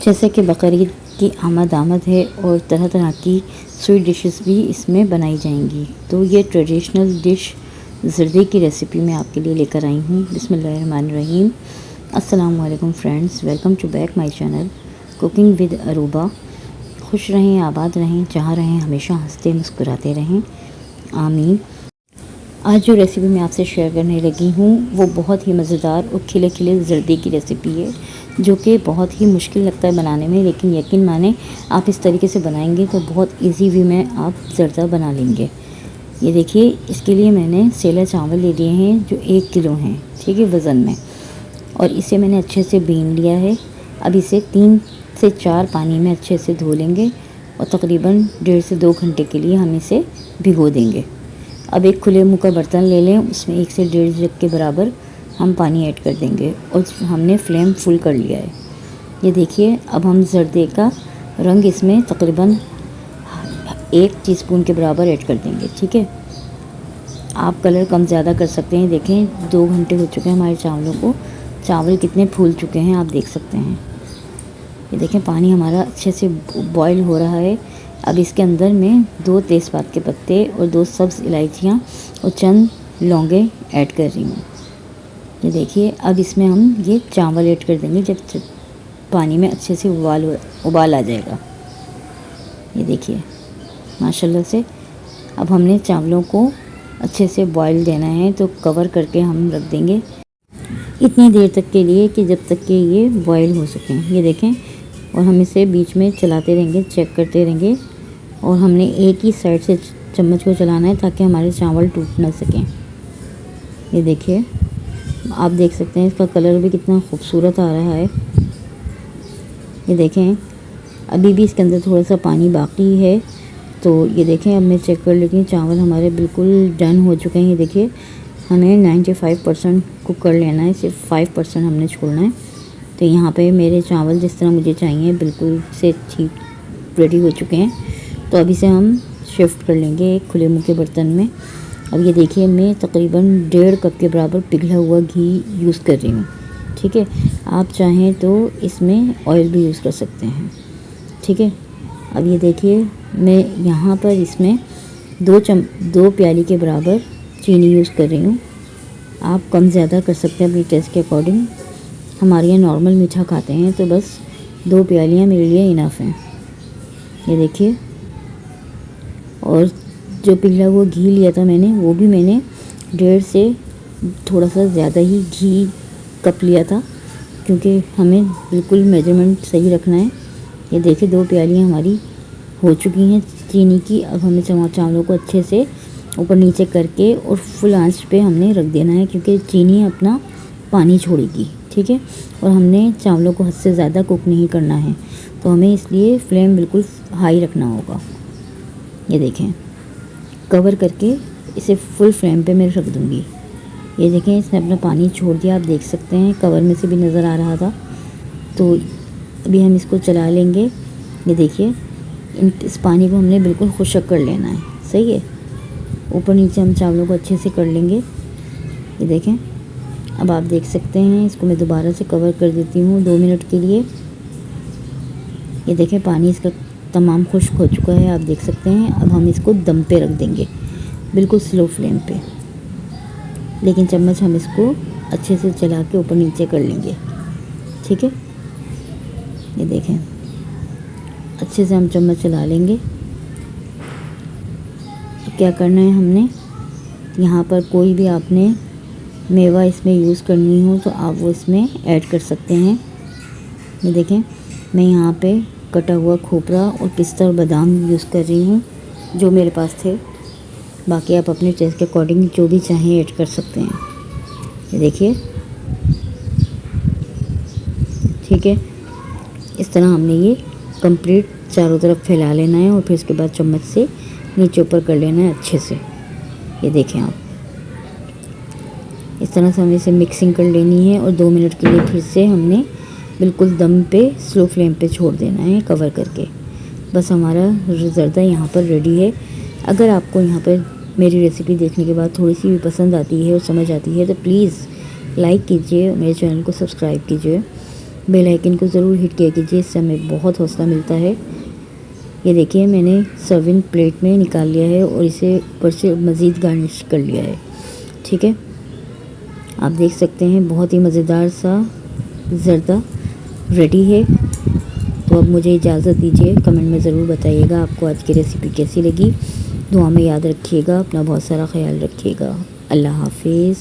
जैसे कि बकरीद की आमद है और तरह तरह की स्वीट डिशेस भी इसमें बनाई जाएंगी। तो ये ट्रेडिशनल डिश ज़र्दे की रेसिपी मैं आपके लिए लेकर आई हूँ। बिस्मिल्लाहिर्रहमानिर्रहीम। अस्सलाम वालेकुम friends, welcome to back my channel cooking with Aruba. खुश रहें, आबाद रहें, जहाँ रहें हमेशा हंसते मुस्कुराते रहें, आमीन। आज जो रेसिपी मैं आपसे शेयर करने लगी हूँ वो बहुत ही मज़ेदार और खिले खिले ज़र्दे की रेसिपी है, जो कि बहुत ही मुश्किल लगता है बनाने में, लेकिन यकीन माने आप इस तरीके से बनाएंगे तो बहुत इजी वे में आप ज़र्दा बना लेंगे। ये देखिए, इसके लिए मैंने सेला चावल ले लिए हैं जो 1 किलो हैं, ठीक है, वज़न में। और इसे मैंने अच्छे से बीन लिया है। अब इसे 3 से 4 पानी में अच्छे से धो लेंगे और तकरीबन 1.5 से 2 घंटे के लिए हम इसे भिगो देंगे। अब एक खुले मुँह का बर्तन ले लें, उसमें 1 से 1.5 जग के बराबर हम पानी ऐड कर देंगे और हमने फ्लेम फुल कर लिया है। ये देखिए, अब हम ज़र्दे का रंग इसमें तकरीबन 1 टीस्पून के बराबर ऐड कर देंगे, ठीक है। आप कलर कम ज़्यादा कर सकते हैं। देखें 2 घंटे हो चुके हैं हमारे चावलों को, चावल कितने फूल चुके हैं आप देख सकते हैं। ये देखें, पानी हमारा अच्छे से बॉईल हो रहा है। अब इसके अंदर मैं 2 तेज़पात के पत्ते और 2 सब्ज़ इलायचियाँ और चंद लौंगे ऐड कर रही हूँ। ये देखिए, अब इसमें हम ये चावल ऐड कर देंगे जब पानी में अच्छे से उबाल आ जाएगा। ये देखिए माशाल्लाह से अब हमने चावलों को अच्छे से बॉईल देना है, तो कवर करके हम रख देंगे इतनी देर तक के लिए कि जब तक कि ये बॉईल हो सकें। ये देखें, और हम इसे बीच में चलाते रहेंगे, चेक करते रहेंगे, और हमने एक ही साइड से चम्मच को चलाना है ताकि हमारे चावल टूट ना सकें। ये देखिए, आप देख सकते हैं इसका कलर भी कितना खूबसूरत आ रहा है। ये देखें, अभी भी इसके अंदर थोड़ा सा पानी बाकी है। तो ये देखें, अब मैं चेक कर लेती हूँ, चावल हमारे बिल्कुल डन हो चुके हैं। ये देखिए, हमें 95% कुक कर लेना है, सिर्फ 5% हमने छोड़ना है। तो यहाँ पे मेरे चावल जिस तरह मुझे चाहिए बिल्कुल से ठीक रेडी हो चुके हैं। तो अभी से हम शिफ्ट कर लेंगे एक खुले मुँह के बर्तन में। अब ये देखिए, मैं तकरीबन 1.5 कप के बराबर पिघला हुआ घी यूज़ कर रही हूँ, ठीक है। आप चाहें तो इसमें ऑयल भी यूज़ कर सकते हैं, ठीक है। अब ये देखिए, मैं यहाँ पर इसमें 2 प्याली के बराबर चीनी यूज़ कर रही हूँ। आप कम ज़्यादा कर सकते हैं अपनी टेस्ट के अकॉर्डिंग। हमारे यहाँ नॉर्मल मीठा खाते हैं, तो बस 2 प्यालियाँ मेरे लिए इनफ हैं। ये देखिए, और जो पिघला हुआ घी लिया था मैंने, वो भी मैंने 1.5 से थोड़ा सा ज़्यादा ही घी कप लिया था, क्योंकि हमें बिल्कुल मेजरमेंट सही रखना है। ये देखिए, 2 प्यालियाँ हमारी हो चुकी हैं चीनी की। अब हमें चावलों को अच्छे से ऊपर नीचे करके और फुल आंच पे हमने रख देना है, क्योंकि चीनी अपना पानी छोड़ेगी, ठीक है। और हमने चावलों को हद से ज़्यादा कुक नहीं करना है, तो हमें इसलिए फ्लेम बिल्कुल हाई रखना होगा। ये देखें, कवर करके इसे फुल फ्लेम पे मैं रख दूँगी। ये देखें, इसने अपना पानी छोड़ दिया, आप देख सकते हैं, कवर में से भी नज़र आ रहा था। तो अभी हम इसको चला लेंगे। ये देखिए, इस पानी को हमने बिल्कुल खुश्क कर लेना है, सही है। ऊपर नीचे हम चावलों को अच्छे से कर लेंगे। ये देखें, अब आप देख सकते हैं, इसको मैं दोबारा से कवर कर देती हूँ 2 मिनट के लिए। ये देखें, पानी इसका तमाम खुश्क हो चुका है, आप देख सकते हैं। अब हम इसको दम पे रख देंगे, बिल्कुल स्लो फ्लेम पे, लेकिन चम्मच हम इसको अच्छे से चला के ऊपर नीचे कर लेंगे, ठीक है। ये देखें, अच्छे से हम चम्मच चला लेंगे। अब क्या करना है, हमने यहाँ पर कोई भी आपने मेवा इसमें यूज़ करनी हो तो आप वो इसमें ऐड कर सकते हैं। ये देखें, मैं यहाँ पे कटा हुआ खोपरा और पिस्ता और बादाम यूज़ कर रही हूँ, जो मेरे पास थे। बाकी आप अपने टेस्ट के अकॉर्डिंग जो भी चाहें ऐड कर सकते हैं। ये देखिए, ठीक है, इस तरह हमने ये कंप्लीट चारों तरफ फैला लेना है और फिर इसके बाद चम्मच से नीचे ऊपर कर लेना है अच्छे से। ये देखें आप, इस तरह से हमें इसे मिक्सिंग कर लेनी है और 2 मिनट के लिए फिर से हमने बिल्कुल दम पे स्लो फ्लेम पे छोड़ देना है कवर करके। बस हमारा ज़र्दा यहाँ पर रेडी है। अगर आपको यहाँ पर मेरी रेसिपी देखने के बाद थोड़ी सी भी पसंद आती है और समझ आती है तो प्लीज़ लाइक कीजिए, मेरे चैनल को सब्सक्राइब कीजिए बेल आइकन को ज़रूर हिट किया कीजिए, इससे हमें बहुत हौसला मिलता है। ये देखिए मैंने सर्विंग प्लेट में निकाल लिया है और इसे ऊपर से मज़ीद गार्निश कर लिया है। ठीक है, आप देख सकते हैं बहुत ही मज़ेदार सा ज़र्दा रेडी है। तो अब मुझे इजाज़त दीजिए, कमेंट में ज़रूर बताइएगा आपको आज की रेसिपी कैसी लगी। दुआ में याद रखिएगा, अपना बहुत सारा ख्याल रखिएगा। अल्लाह हाफिज़।